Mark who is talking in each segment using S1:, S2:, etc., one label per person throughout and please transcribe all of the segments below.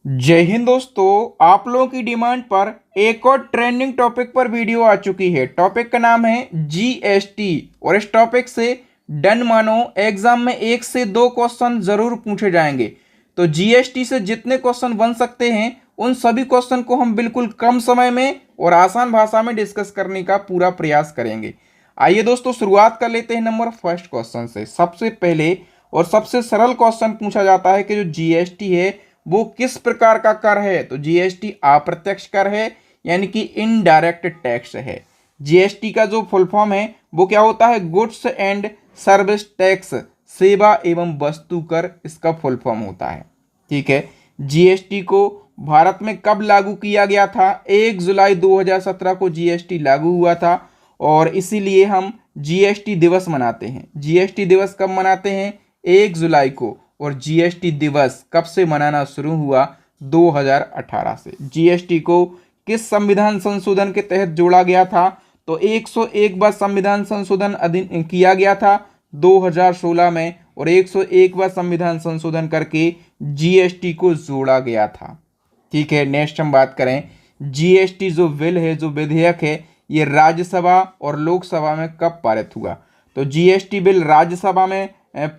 S1: जय हिंद दोस्तों, आप लोगों की डिमांड पर एक और ट्रेंडिंग टॉपिक पर वीडियो आ चुकी है। टॉपिक का नाम है जीएसटी और इस टॉपिक से डन मानो एग्जाम में 1 से 2 क्वेश्चन जरूर पूछे जाएंगे। तो जीएसटी से जितने क्वेश्चन बन सकते हैं उन सभी क्वेश्चन को हम बिल्कुल कम समय में और आसान भाषा में डिस्कस करने का पूरा प्रयास करेंगे। आइए दोस्तों, शुरुआत कर लेते हैं नंबर फर्स्ट क्वेश्चन से। सबसे पहले और सबसे सरल क्वेश्चन पूछा जाता है कि जो जीएसटी है वो किस प्रकार का कर है। तो जीएसटी अप्रत्यक्ष कर है, यानी कि इनडायरेक्ट टैक्स है। जीएसटी का जो फुल फॉर्म है वो क्या होता है? गुड्स एंड सर्विस टैक्स, सेवा एवं वस्तु कर इसका फुल फॉर्म होता है। ठीक है। जीएसटी को भारत में कब लागू किया गया था? 1 जुलाई 2017 को जीएसटी लागू हुआ था और इसीलिए हम जीएसटी दिवस मनाते हैं। जीएसटी दिवस कब मनाते हैं? 1 जुलाई को। और जीएसटी दिवस कब से मनाना शुरू हुआ? 2018 से। जीएसटी को किस संविधान संशोधन के तहत जोड़ा गया था? तो 101 बार संविधान संशोधन किया गया था 2016 में और 101 बार संविधान संशोधन करके जीएसटी को जोड़ा गया था। ठीक है। नेक्स्ट हम बात करें, जीएसटी जो बिल है, जो विधेयक है, ये राज्यसभा और लोकसभा में कब पारित हुआ? तो जीएसटी बिल राज्यसभा में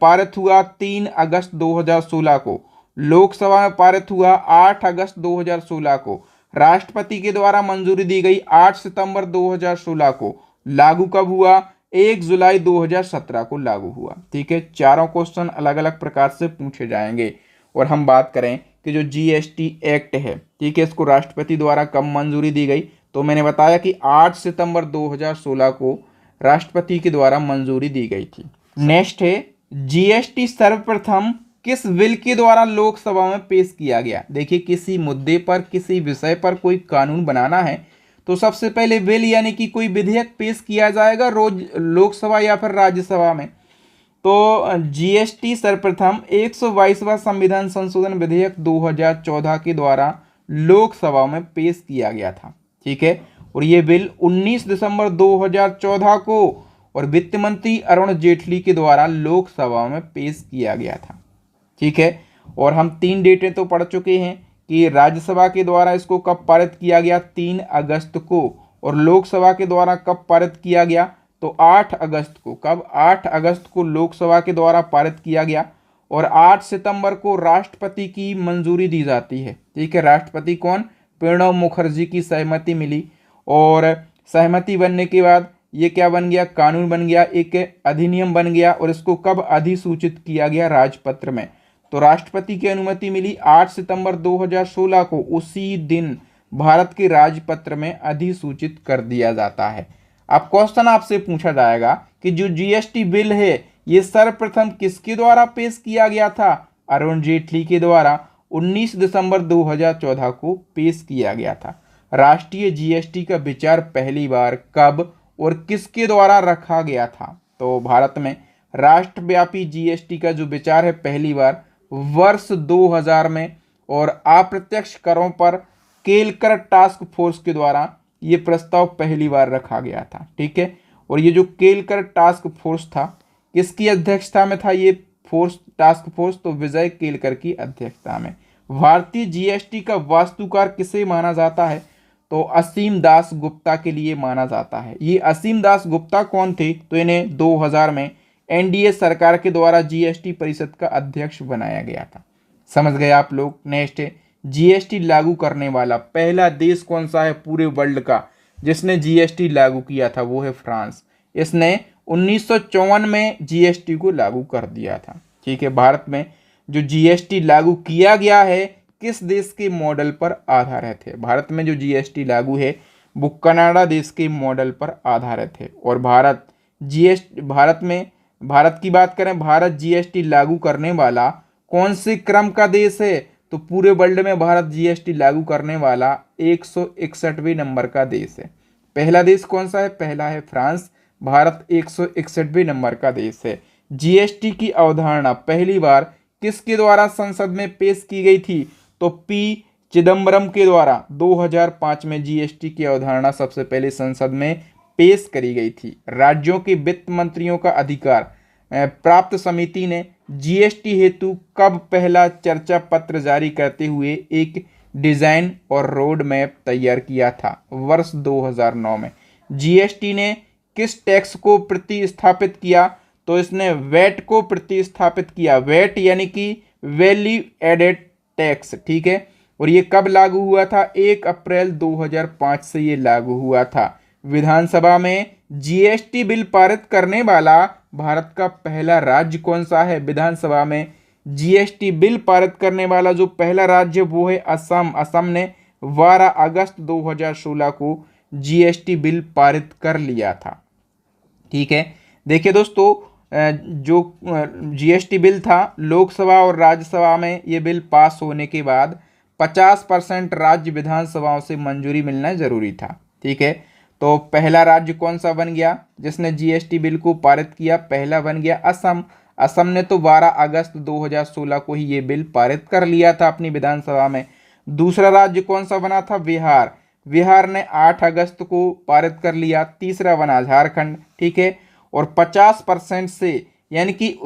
S1: पारित हुआ 3 अगस्त 2016 को। लोकसभा में पारित हुआ 8 अगस्त 2016 को। राष्ट्रपति के द्वारा मंजूरी दी गई 8 सितंबर 2016 को। लागू कब हुआ? 1 जुलाई 2017 को लागू हुआ। ठीक है। चारों क्वेश्चन अलग अलग प्रकार से पूछे जाएंगे। और हम बात करें कि जो जीएसटी एक्ट है, ठीक है, इसको राष्ट्रपति द्वारा कब मंजूरी दी गई? तो मैंने बताया कि 8 सितंबर 2016 को राष्ट्रपति के द्वारा मंजूरी दी गई थी। नेक्स्ट है, जीएसटी सर्वप्रथम किस बिल के द्वारा लोकसभा में पेश किया गया? देखिए, किसी मुद्दे पर, किसी विषय पर कोई कानून बनाना है तो सबसे पहले बिल यानी कि कोई विधेयक पेश किया जाएगा रोज लोकसभा या फिर राज्यसभा में। तो जीएसटी सर्वप्रथम 122वां संविधान संशोधन विधेयक 2014 के द्वारा लोकसभा में पेश किया गया था। ठीक है। और ये बिल 19 दिसंबर 2014 को और वित्त मंत्री अरुण जेटली के द्वारा लोकसभा में पेश किया गया था। ठीक है। और हम 3 डेटें तो पढ़ चुके हैं कि राज्यसभा के द्वारा इसको कब पारित किया गया? 3 अगस्त को। और लोकसभा के द्वारा कब पारित किया गया? तो 8 अगस्त को। कब? 8 अगस्त को लोकसभा के द्वारा पारित किया गया और 8 सितंबर को राष्ट्रपति की मंजूरी दी जाती है। ठीक है। राष्ट्रपति कौन? प्रणब मुखर्जी की सहमति मिली और सहमति बनने के बाद ये क्या बन गया? कानून बन गया, एक अधिनियम बन गया। और इसको कब अधिसूचित किया गया? राजपत्र में। तो राष्ट्रपति की अनुमति मिली 8 सितंबर 2016 को। उसी दिन भारत के राजपत्र में अधिसूचित कर दिया जाता है। अब क्वेश्चन आपसे पूछा जाएगा कि जो जीएसटी बिल है ये सर्वप्रथम किसके द्वारा पेश किया गया था? अरुण जेटली के द्वारा 19 दिसंबर 2014 को पेश किया गया था। राष्ट्रीय जीएसटी का विचार पहली बार कब और किसके द्वारा रखा गया था? तो भारत में राष्ट्रव्यापी जीएसटी का जो विचार है पहली बार वर्ष 2000 में और अप्रत्यक्ष करों पर केलकर टास्क फोर्स के द्वारा ये प्रस्ताव पहली बार रखा गया था। ठीक है। और ये जो केलकर टास्क फोर्स था, किसकी अध्यक्षता में था ये टास्क फोर्स? तो विजय केलकर की अध्यक्षता में। भारतीय जीएसटी का वास्तुकार किसे माना जाता है? तो असीम दास गुप्ता के लिए माना जाता है। ये असीम दास गुप्ता कौन थे? तो इन्हें 2000 में एनडीए सरकार के द्वारा जीएसटी परिषद का अध्यक्ष बनाया गया था। समझ गए आप लोग। नेक्स्ट है, जीएसटी लागू करने वाला पहला देश कौन सा है पूरे वर्ल्ड का जिसने जीएसटी लागू किया था? वो है फ्रांस। इसने 1954 में जीएसटी को लागू कर दिया था। ठीक है। भारत में जो जीएसटी लागू किया गया है किस देश के मॉडल पर आधारित है? भारत में जो जीएसटी लागू है वो कनाडा देश के मॉडल पर आधारित है। और भारत की बात करें, भारत जीएसटी लागू करने वाला कौन से क्रम का देश है? तो पूरे वर्ल्ड में भारत जीएसटी लागू करने वाला 161वें नंबर का देश है। पहला देश कौन सा है? पहला है फ्रांस। भारत 161वें नंबर का देश है। जीएसटी की अवधारणा पहली बार किसके द्वारा संसद में पेश की गई थी? तो पी चिदम्बरम के द्वारा 2005 में जीएसटी की अवधारणा सबसे पहले संसद में पेश करी गई थी। राज्यों के वित्त मंत्रियों का अधिकार प्राप्त समिति ने जीएसटी हेतु कब पहला चर्चा पत्र जारी करते हुए एक डिजाइन और रोड मैप तैयार किया था? वर्ष 2009 में। जीएसटी ने किस टैक्स को प्रतिस्थापित किया? तो इसने वैट को प्रतिस्थापित किया। वैट यानी कि वैल्यू एडेड टैक्स, ठीक है। और ये कब लागू हुआ था? 1 अप्रैल 2005 से ये लागू हुआ था। विधानसभा में जीएसटी बिल पारित करने वाला भारत का पहला राज्य कौन सा है? विधानसभा में जीएसटी बिल पारित करने वाला जो पहला राज्य वो है असम। असम ने 12 अगस्त 2016 को जीएसटी बिल पारित कर लिया था, ठीक है। देखिए दोस्तों, जो जीएसटी बिल था लोकसभा और राज्यसभा में ये बिल पास होने के बाद 50% राज्य विधानसभाओं से मंजूरी मिलना जरूरी था, ठीक है। तो पहला राज्य कौन सा बन गया जिसने जीएसटी बिल को पारित किया? पहला बन गया असम। असम ने तो 12 अगस्त 2016 को ही ये बिल पारित कर लिया था अपनी विधानसभा में। दूसरा राज्य कौन सा बना था? बिहार। बिहार ने 8 अगस्त को पारित कर लिया। तीसरा बना झारखंड, ठीक है। और 50% से, यानी कि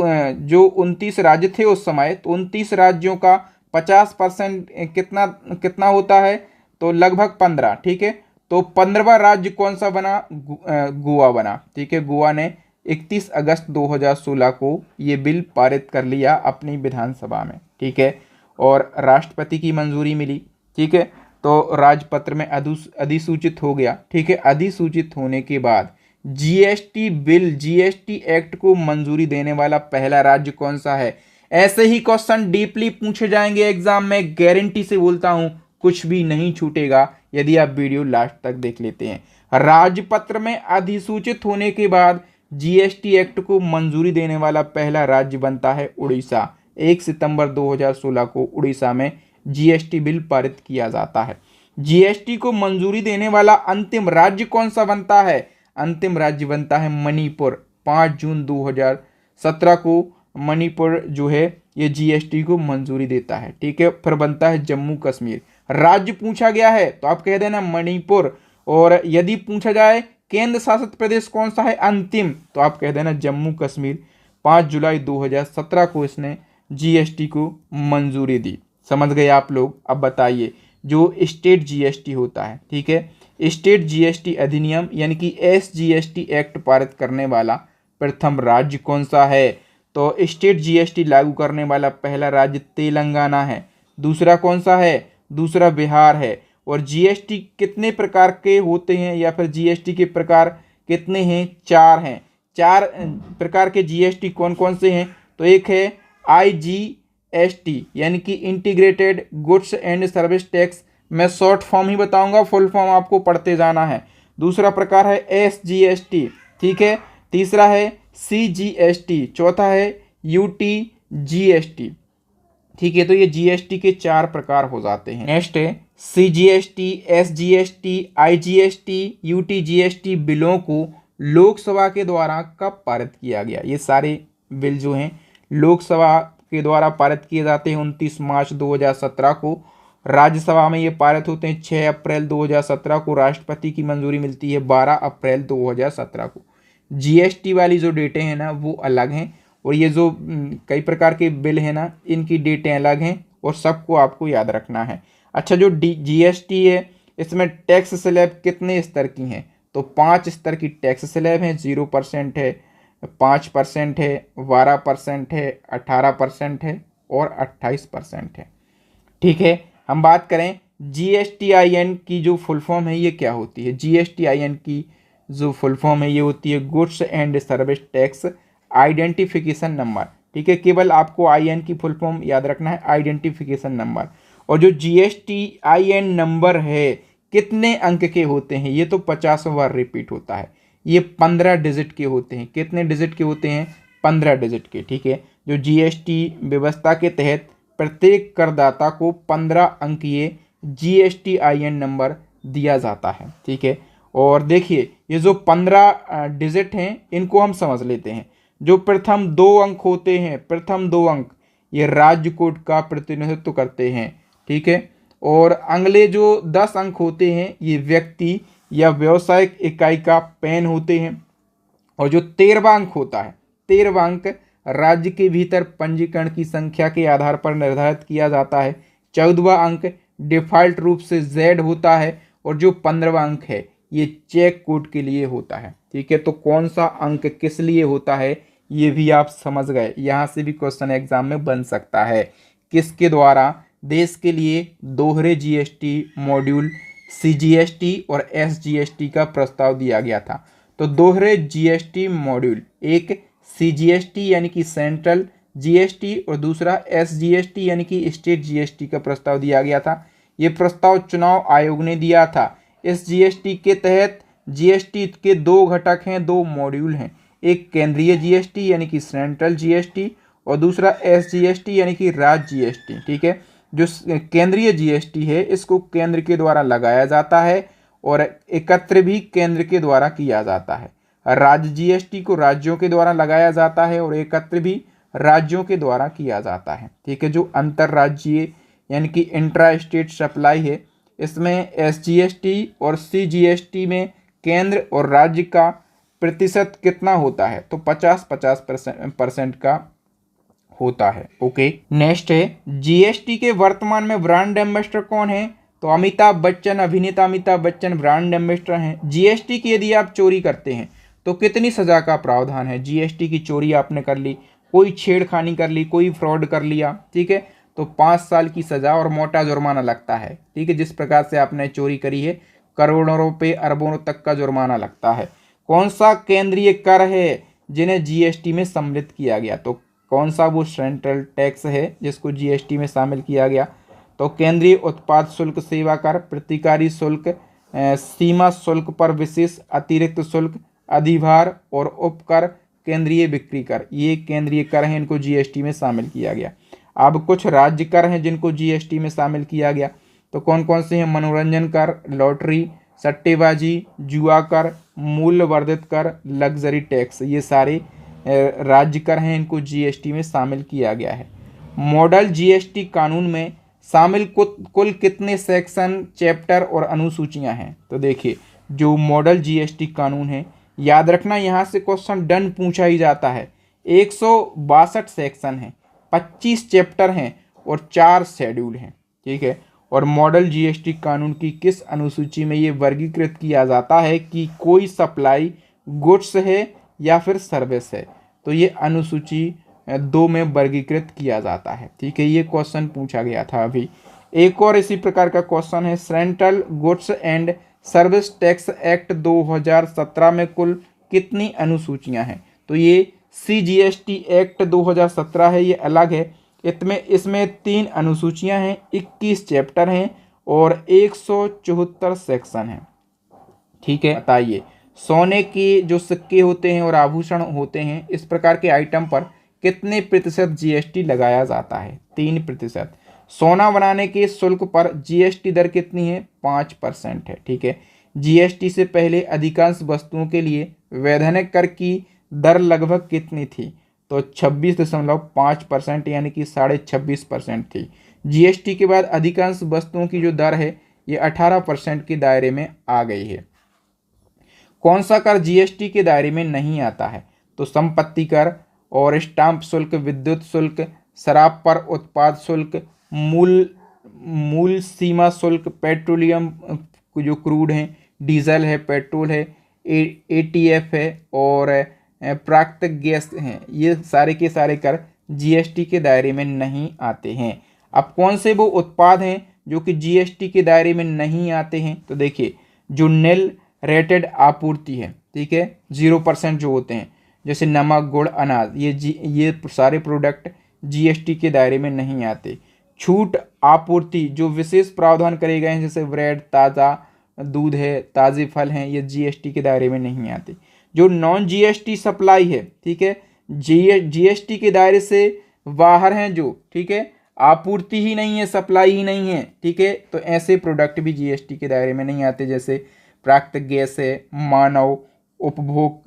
S1: जो 29 राज्य थे उस समय, तो 29 राज्यों का 50% कितना होता है? तो लगभग 15, ठीक है। तो 15वां राज्य कौन सा बना? गोवा बना, ठीक है। गोवा ने 31 अगस्त 2016 को ये बिल पारित कर लिया अपनी विधानसभा में, ठीक है। और राष्ट्रपति की मंजूरी मिली, ठीक है। तो राजपत्र में अधिसूचित हो गया, ठीक है। अधिसूचित होने के बाद जीएसटी बिल, जीएसटी एक्ट को मंजूरी देने वाला पहला राज्य कौन सा है? ऐसे ही क्वेश्चन डीपली पूछे जाएंगे एग्जाम में, गारंटी से बोलता हूं, कुछ भी नहीं छूटेगा यदि आप वीडियो लास्ट तक देख लेते हैं। राजपत्र में अधिसूचित होने के बाद जीएसटी एक्ट को मंजूरी देने वाला पहला राज्य बनता है उड़ीसा। 1 सितंबर 2016 को उड़ीसा में जीएसटी बिल पारित किया जाता है। जीएसटी को मंजूरी देने वाला अंतिम राज्य कौन सा बनता है? अंतिम राज्य बनता है मणिपुर। 5 जून 2017 को मणिपुर जो है ये जीएसटी को मंजूरी देता है, ठीक है। फिर बनता है जम्मू कश्मीर। राज्य पूछा गया है तो आप कह देना मणिपुर, और यदि पूछा जाए केंद्र शासित प्रदेश कौन सा है अंतिम, तो आप कह देना जम्मू कश्मीर। 5 जुलाई 2017 को इसने जीएसटी को मंजूरी दी। समझ गए आप लोग? अब बताइए, जो स्टेट जीएसटी होता है, ठीक है, स्टेट जीएसटी अधिनियम यानी कि एसजीएसटी एक्ट पारित करने वाला प्रथम राज्य कौन सा है? तो स्टेट जीएसटी लागू करने वाला पहला राज्य तेलंगाना है। दूसरा कौन सा है? दूसरा बिहार है। और जीएसटी कितने प्रकार के होते हैं, या फिर जीएसटी के प्रकार कितने हैं? 4 हैं। 4 प्रकार के जीएसटी कौन कौन से हैं? तो एक है आईजीएसटी यानी कि integrated goods and service tax. मैं शॉर्ट फॉर्म ही बताऊंगा, फुल फॉर्म आपको पढ़ते जाना है। दूसरा प्रकार है एसजीएसटी, ठीक है। तीसरा है सीजीएसटी। चौथा है यूटीजीएसटी, ठीक है। तो ये जीएसटी के 4 प्रकार हो जाते हैं। नेक्स्ट है सीजीएसटी, एसजीएसटी, आईजीएसटी, यूटीजीएसटी बिलों को लोकसभा के द्वारा कब पारित किया गया? ये सारे बिल जो हैं लोकसभा के द्वारा पारित किए जाते हैं 29 मार्च 2017 को। राज्यसभा में ये पारित होते हैं 6 अप्रैल 2017 को। राष्ट्रपति की मंजूरी मिलती है 12 अप्रैल 2017 को। जीएसटी वाली जो डेटें हैं ना वो अलग हैं, और ये जो कई प्रकार के बिल हैं ना इनकी डेटें अलग हैं, और सबको आपको याद रखना है। अच्छा, जो जीएसटी है इसमें टैक्स स्लैब कितने स्तर की हैं? तो 5 स्तर की टैक्स स्लैब हैं। 0% है, 5% है, 12% है, 18% है और 28% है, ठीक है। हम बात करें जीएसटीआईएन की जो फुल फॉर्म है ये क्या होती है? जीएसटीआईएन की जो फुल फॉर्म है ये होती है goods and service tax identification number, ठीक है। केवल आपको आईएन की फुल फॉर्म याद रखना है, आइडेंटिफिकेशन नंबर। और जो जीएसटीआईएन नंबर है कितने अंक के होते हैं? ये तो 50 बार रिपीट होता है। ये 15 डिजिट के होते हैं। कितने डिजिट के होते हैं? 15 डिजिट के, ठीक है। जो जीएसटी व्यवस्था के तहत प्रत्येक करदाता को 15 अंकीय जीएसटीआईएन नंबर दिया जाता है, ठीक है। और देखिए ये जो 15 डिजिट हैं इनको हम समझ लेते हैं। जो प्रथम 2 अंक होते हैं, प्रथम 2 अंक ये राज्य कोड का प्रतिनिधित्व करते हैं, ठीक है। और अगले जो 10 अंक होते हैं ये व्यक्ति या व्यावसायिक इकाई का पैन होते हैं। और जो 13वां अंक होता है, 13वां अंक राज्य के भीतर पंजीकरण की संख्या के आधार पर निर्धारित किया जाता है। 14वां अंक डिफ़ॉल्ट रूप से Z होता है और जो 15वां अंक है ये चेक कोड के लिए होता है। ठीक है, तो कौन सा अंक किस लिए होता है ये भी आप समझ गए। यहाँ से भी क्वेश्चन एग्जाम में बन सकता है। किसके द्वारा देश के लिए दोहरे जीएसटी मॉड्यूल CGST और SGST का प्रस्ताव दिया गया था। तो दोहरे जीएसटी मॉड्यूल, एक CGST यानी कि सेंट्रल जीएसटी और दूसरा SGST यानी कि स्टेट जीएसटी का प्रस्ताव दिया गया था। ये प्रस्ताव चुनाव आयोग ने दिया था। इस जीएसटी के तहत जीएसटी के दो घटक हैं, दो मॉड्यूल हैं, एक केंद्रीय जीएसटी यानी कि सेंट्रल जीएसटी और दूसरा SGST यानी कि राज्य जीएसटी। ठीक है, जो केंद्रीय जीएसटी है इसको केंद्र के द्वारा लगाया जाता है और एकत्र भी केंद्र के द्वारा किया जाता है। राज्य जीएसटी को राज्यों के द्वारा लगाया जाता है और एकत्र भी राज्यों के द्वारा किया जाता है। ठीक है, जो अंतर्राज्यीय यानी कि इंट्रा स्टेट सप्लाई है इसमें SGST और CGST में केंद्र और राज्य का प्रतिशत कितना होता है, तो 50-50% का होता है। ओके, नेक्स्ट है जीएसटी के वर्तमान में ब्रांड एम्बेसडर कौन है, तो अमिताभ बच्चन, अभिनेता अमिताभ बच्चन ब्रांड एम्बेसडर हैं। जीएसटी की यदि आप चोरी करते हैं तो कितनी सजा का प्रावधान है। जीएसटी की चोरी आपने कर ली, कोई छेड़खानी कर ली, कोई फ्रॉड कर लिया, ठीक है, तो 5 साल की सजा और मोटा जुर्माना लगता है। ठीक है, जिस प्रकार से आपने चोरी करी है करोड़ों रुपए अरबों तक का जुर्माना लगता है। कौन सा केंद्रीय कर है जिन्हें जीएसटी में सम्मिलित किया गया, तो कौन सा वो सेंट्रल टैक्स है जिसको जीएसटी में शामिल किया गया, तो केंद्रीय उत्पाद शुल्क, सेवा कर, प्रतिकारी शुल्क, सीमा शुल्क पर विशेष अतिरिक्त शुल्क, अधिभार और उपकर, केंद्रीय बिक्री कर, ये केंद्रीय कर हैं, इनको जीएसटी में शामिल किया गया। अब कुछ राज्य कर हैं जिनको जीएसटी में शामिल किया गया, तो कौन कौन से हैं, मनोरंजन कर, लॉटरी, सट्टेबाजी, जुआ कर, मूल्य वर्धित कर, लग्जरी टैक्स, ये सारे राज्य कर हैं, इनको जीएसटी में शामिल किया गया है। मॉडल जीएसटी कानून में शामिल कुल कितने सेक्शन, चैप्टर और अनुसूचियां हैं, तो देखिए जो मॉडल जीएसटी कानून है, याद रखना यहाँ से क्वेश्चन डन पूछा ही जाता है। 162 सेक्शन हैं, 25 चैप्टर हैं और 4 शेड्यूल हैं। ठीक है, और मॉडल जीएसटी कानून की किस अनुसूची में ये वर्गीकृत किया जाता है कि कोई सप्लाई गुड्स है या फिर सर्विस है, तो ये अनुसूची 2 में वर्गीकृत किया जाता है। ठीक है, ये क्वेश्चन पूछा गया था अभी। एक और इसी प्रकार का क्वेश्चन है, central goods and service tax act 2017 में कुल कितनी अनुसूचियां हैं, तो ये CGST एक्ट 2017 है, ये अलग है। इसमें 3 अनुसूचियां हैं, 21 चैप्टर हैं और 174 सेक्शन हैं। ठीक है, बताइए सोने के जो सिक्के होते हैं और आभूषण होते हैं, इस प्रकार के आइटम पर कितने प्रतिशत जीएसटी लगाया जाता है, 3%। सोना बनाने के शुल्क पर जीएसटी दर कितनी है, 5% है। ठीक है, जीएसटी से पहले अधिकांश वस्तुओं के लिए वैधानिक कर की दर लगभग कितनी थी, तो 26.5% यानी कि 26.5% थी। जीएसटी के बाद अधिकांश वस्तुओं की जो दर है ये 18% के दायरे में आ गई है। कौन सा कर जीएसटी के दायरे में नहीं आता है, तो संपत्ति कर और स्टाम्प शुल्क, विद्युत शुल्क, शराब पर उत्पाद शुल्क, मूल सीमा शुल्क, पेट्रोलियम जो क्रूड है, डीजल है, पेट्रोल है, एटीएफ है और प्राकृतिक गैस हैं, ये सारे के सारे कर जीएसटी के दायरे में नहीं आते हैं। अब कौन से वो उत्पाद हैं जो कि जीएसटी के दायरे में नहीं आते हैं, तो देखिए जो नील रेटेड आपूर्ति है, ठीक है, 0% जो होते हैं, जैसे नमक, गुड़, अनाज, ये सारे प्रोडक्ट जीएसटी के दायरे में नहीं आते। छूट आपूर्ति जो विशेष प्रावधान करे गए हैं, जैसे ब्रेड, ताज़ा दूध है, ताज़े फल हैं, ये जीएसटी के दायरे में नहीं आते। जो नॉन जीएसटी सप्लाई है, ठीक है, जीएसटी के दायरे से बाहर हैं जो, ठीक है, आपूर्ति ही नहीं है, सप्लाई ही नहीं है, ठीक है, तो ऐसे प्रोडक्ट भी जीएसटी के दायरे में नहीं आते। जैसे प्राकृतिक गैस है, मानव उपभोग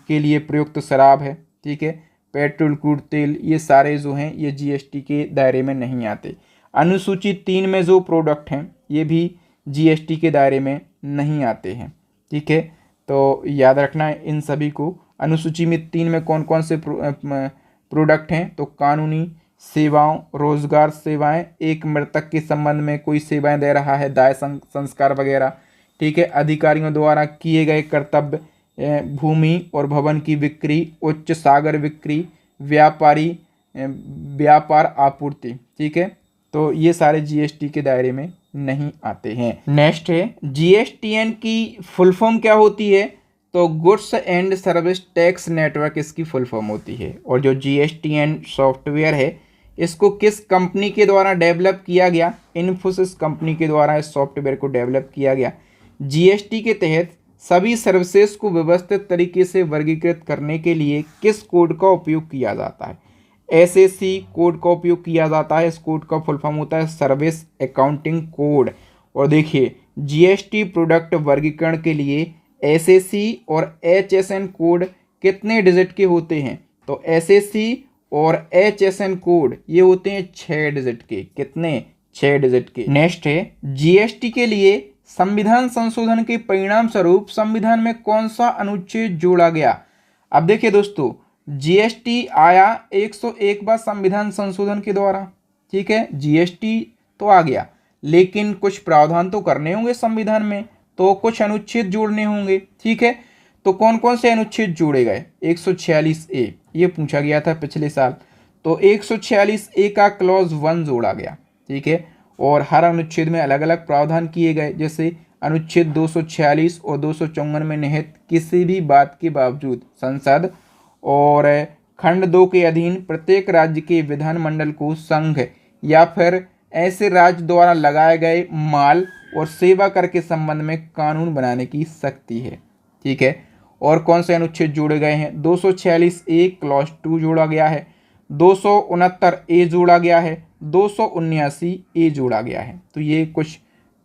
S1: के लिए प्रयुक्त शराब है, ठीक है, पेट्रोल, क्रूड तेल, ये सारे जो हैं ये जीएसटी के दायरे में नहीं आते। अनुसूची 3 में जो प्रोडक्ट हैं ये भी जीएसटी के दायरे में नहीं आते हैं। ठीक है, तो याद रखना इन सभी को अनुसूची में 3 में कौन कौन से प्रोडक्ट हैं, तो कानूनी सेवाओं, रोजगार सेवाएं, एक मृतक के संबंध में कोई सेवाएं दे रहा है, दाह संस्कार वगैरह, ठीक है, अधिकारियों द्वारा किए गए कर्तव्य, भूमि और भवन की बिक्री, उच्च सागर बिक्री, व्यापार आपूर्ति, ठीक है। तो ये सारे जीएसटी के दायरे में नहीं आते हैं। नेक्स्ट है जीएसटीएन की फुल फॉर्म क्या होती है, तो goods and service tax network इसकी फुल फॉर्म होती है। और जो जीएसटीएन सॉफ्टवेयर है इसको किस कंपनी के द्वारा डेवलप किया गया, इन्फोसिस कंपनी के द्वारा इस सॉफ्टवेयर को डेवलप किया गया। जीएसटी के तहत सभी सर्विसेज को व्यवस्थित तरीके से वर्गीकृत करने के लिए किस कोड का उपयोग किया जाता है, एसएसी कोड का उपयोग किया जाता है। इस कोड का फुल फॉर्म होता है सर्विस अकाउंटिंग कोड। और देखिए जीएसटी प्रोडक्ट वर्गीकरण के लिए एसएसी और एचएसएन कोड कितने डिजिट के होते हैं, तो एसएसी और एचएसएन कोड ये होते हैं 6 डिजिट के। कितने, 6 डिजिट के। नेक्स्ट है जीएसटी के लिए संविधान संशोधन के परिणाम स्वरूप संविधान में कौन सा अनुच्छेद जोड़ा गया। अब देखिए दोस्तों, जीएसटी आया 101 बार संविधान संशोधन के द्वारा, ठीक है। जीएसटी तो आ गया, लेकिन कुछ प्रावधान तो करने होंगे संविधान में, तो कुछ अनुच्छेद जोड़ने होंगे, ठीक है। तो कौन कौन से अनुच्छेद जोड़े गए, 146A ये पूछा गया था पिछले साल, तो 146A का क्लॉज 1 जोड़ा गया, ठीक है। और हर अनुच्छेद में अलग अलग प्रावधान किए गए, जैसे अनुच्छेद 246 और 254 में निहित किसी भी बात के बावजूद संसद और खंड 2 के अधीन प्रत्येक राज्य के विधानमंडल को संघ या फिर ऐसे राज्य द्वारा लगाए गए माल और सेवा कर के संबंध में कानून बनाने की शक्ति है, ठीक है। और कौन से अनुच्छेद जोड़े गए हैं, 246A क्लॉज 2 जोड़ा गया है, 269A जोड़ा गया है, 279A जोड़ा गया है। तो ये कुछ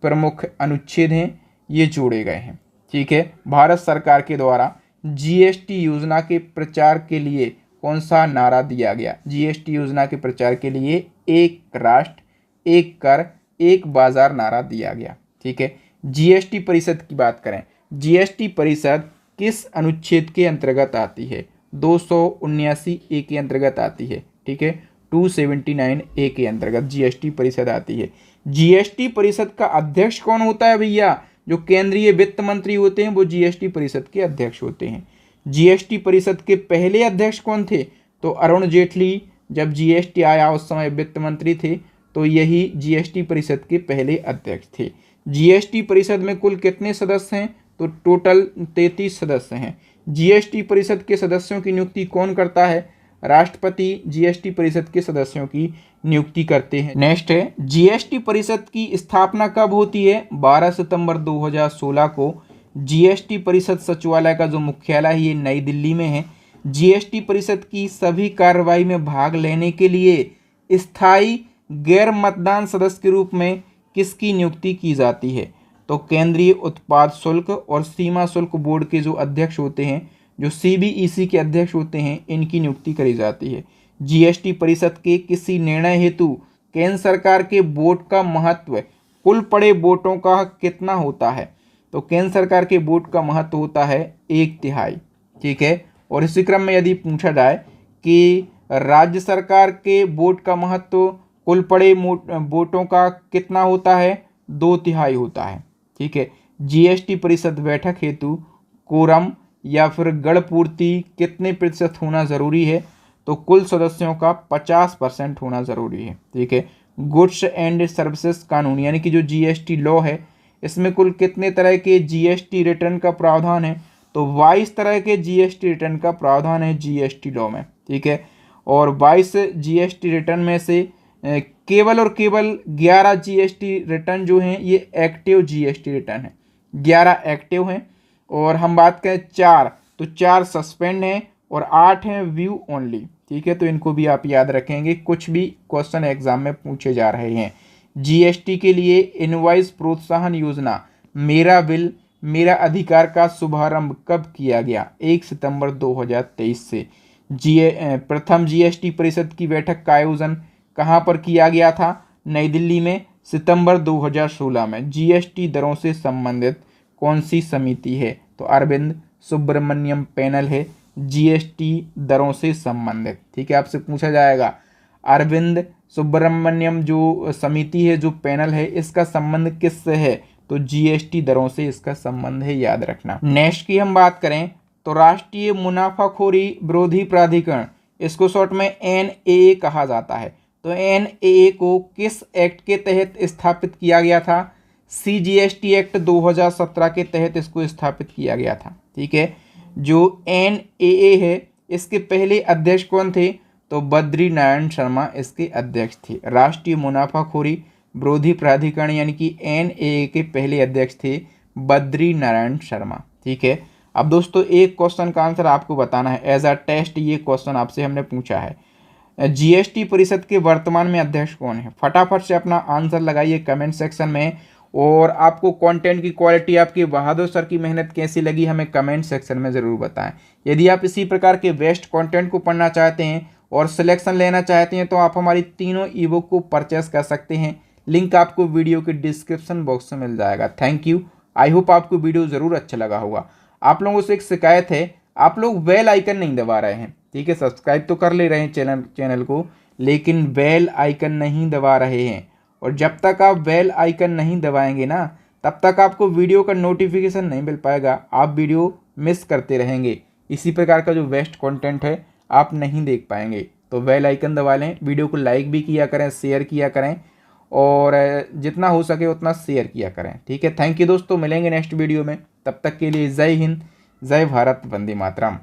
S1: प्रमुख अनुच्छेद हैं, ये जोड़े गए हैं, ठीक है। भारत सरकार के द्वारा जीएसटी योजना के प्रचार के लिए कौन सा नारा दिया गया, जीएसटी योजना के प्रचार के लिए एक राष्ट्र एक कर एक बाजार नारा दिया गया, ठीक है। जीएसटी परिषद की बात करें, जीएसटी परिषद किस अनुच्छेद के अंतर्गत आती है, 279A के अंतर्गत आती है, ठीक है। 279A के अंतर्गत जीएसटी परिषद आती है। जीएसटी परिषद का अध्यक्ष कौन होता है भैया, जो केंद्रीय वित्त मंत्री होते हैं वो जीएसटी परिषद के अध्यक्ष होते हैं। जीएसटी परिषद के पहले अध्यक्ष कौन थे, तो अरुण जेटली जब जीएसटी आया उस समय वित्त मंत्री थे, तो यही जीएसटी परिषद के पहले अध्यक्ष थे। जीएसटी परिषद में कुल कितने सदस्य हैं, तो टोटल 33 सदस्य हैं। जीएसटी परिषद के सदस्यों की नियुक्ति कौन करता है, राष्ट्रपति जीएसटी परिषद के सदस्यों की नियुक्ति करते हैं। नेक्स्ट है जीएसटी परिषद की स्थापना कब होती है, 12 सितंबर 2016 को। जीएसटी परिषद सचिवालय का जो मुख्यालय है ये नई दिल्ली में है। जीएसटी परिषद की सभी कार्रवाई में भाग लेने के लिए स्थायी गैर मतदान सदस्य के रूप में किसकी नियुक्ति की जाती है, तो केंद्रीय उत्पाद शुल्क और सीमा शुल्क बोर्ड के जो अध्यक्ष होते हैं, जो सीबीईसी के अध्यक्ष होते हैं, इनकी नियुक्ति करी जाती है। जीएसटी परिषद के किसी निर्णय हेतु केंद्र सरकार के वोट का महत्व कुल पड़े वोटों का कितना होता है, तो केंद्र सरकार के वोट का महत्व होता है 1/3, ठीक है। और इसी क्रम में यदि पूछा जाए कि राज्य सरकार के वोट का महत्व कुल पड़े वोटों का कितना होता है, 2/3 होता है, ठीक है। जीएसटी परिषद बैठक हेतु कोरम या फिर गण पूर्ति कितने प्रतिशत होना ज़रूरी है, तो कुल सदस्यों का 50% होना ज़रूरी है, ठीक है। गुड्स एंड सर्विसेज कानून यानी कि जो जीएसटी लॉ है, इसमें कुल कितने तरह के जीएसटी रिटर्न का प्रावधान है, तो 22 तरह के जीएसटी रिटर्न का प्रावधान है जीएसटी लॉ में, ठीक है। और 22 जीएसटी रिटर्न में से केवल और केवल 11 जीएसटी रिटर्न जो हैं ये एक्टिव जीएसटी रिटर्न है, 11 एक्टिव हैं। और हम बात करें 4, तो 4 सस्पेंड हैं और 8 हैं व्यू ओनली, ठीक है। तो इनको भी आप याद रखेंगे, कुछ भी क्वेश्चन एग्जाम में पूछे जा रहे हैं। जीएसटी के लिए इनवॉइस प्रोत्साहन योजना मेरा बिल मेरा अधिकार का शुभारंभ कब किया गया, 1 सितंबर 2023 से। प्रथम जीएसटी परिषद की बैठक का आयोजन कहाँ पर किया गया था, नई दिल्ली में, सितंबर 2016 में। जीएसटी दरों से संबंधित कौन सी समिति है, तो अरविंद सुब्रमण्यम पैनल है जीएसटी दरों से संबंधित। ठीक है, आपसे पूछा जाएगा अरविंद सुब्रमण्यम जो समिति है, जो पैनल है, इसका संबंध किससे है? तो जीएसटी दरों से इसका संबंध है, याद रखना। नेक्स्ट की हम बात करें तो राष्ट्रीय मुनाफाखोरी विरोधी प्राधिकरण, इसको शॉर्ट में एनएए कहा जाता है। तो एनएए को किस एक्ट के तहत स्थापित किया गया था? सीजीएसटी एक्ट 2017 के तहत इसको स्थापित किया गया था। ठीक है, जो एनएए है इसके पहले अध्यक्ष कौन थे? तो बद्री नारायण शर्मा इसके अध्यक्ष थे। राष्ट्रीय मुनाफाखोरी विरोधी प्राधिकरण यानी कि एनएए के पहले अध्यक्ष थे बद्री नारायण शर्मा। ठीक है, अब दोस्तों एक क्वेश्चन का आंसर आपको बताना है एज अ टेस्ट। ये क्वेश्चन आपसे हमने पूछा है, जीएसटी परिषद के वर्तमान में अध्यक्ष कौन है? फटाफट से अपना आंसर लगाइए कमेंट सेक्शन में। और आपको कंटेंट की क्वालिटी, आपकी बहादुर सर की मेहनत कैसी लगी हमें कमेंट सेक्शन में ज़रूर बताएं। यदि आप इसी प्रकार के बेस्ट कंटेंट को पढ़ना चाहते हैं और सिलेक्शन लेना चाहते हैं तो आप हमारी तीनों ई बुक को परचेस कर सकते हैं। लिंक आपको वीडियो के डिस्क्रिप्शन बॉक्स में मिल जाएगा। Thank you. आई होप आपको वीडियो ज़रूर अच्छा लगा होगा। आप लोगों से एक शिकायत है, आप लोग बेल आइकन नहीं दबा रहे हैं। ठीक है, सब्सक्राइब तो कर ले रहे हैं चैनल को, लेकिन बेल आइकन नहीं दबा रहे हैं। और जब तक आप बेल आइकन नहीं दबाएंगे ना, तब तक आपको वीडियो का नोटिफिकेशन नहीं मिल पाएगा, आप वीडियो मिस करते रहेंगे। इसी प्रकार का जो बेस्ट कंटेंट है आप नहीं देख पाएंगे। तो बेल आइकन दबा लें, वीडियो को लाइक भी किया करें, शेयर किया करें और जितना हो सके उतना शेयर किया करें। ठीक है, थैंक यू दोस्तों, मिलेंगे नेक्स्ट वीडियो में। तब तक के लिए जय हिंद, जय भारत, वंदे मातरम।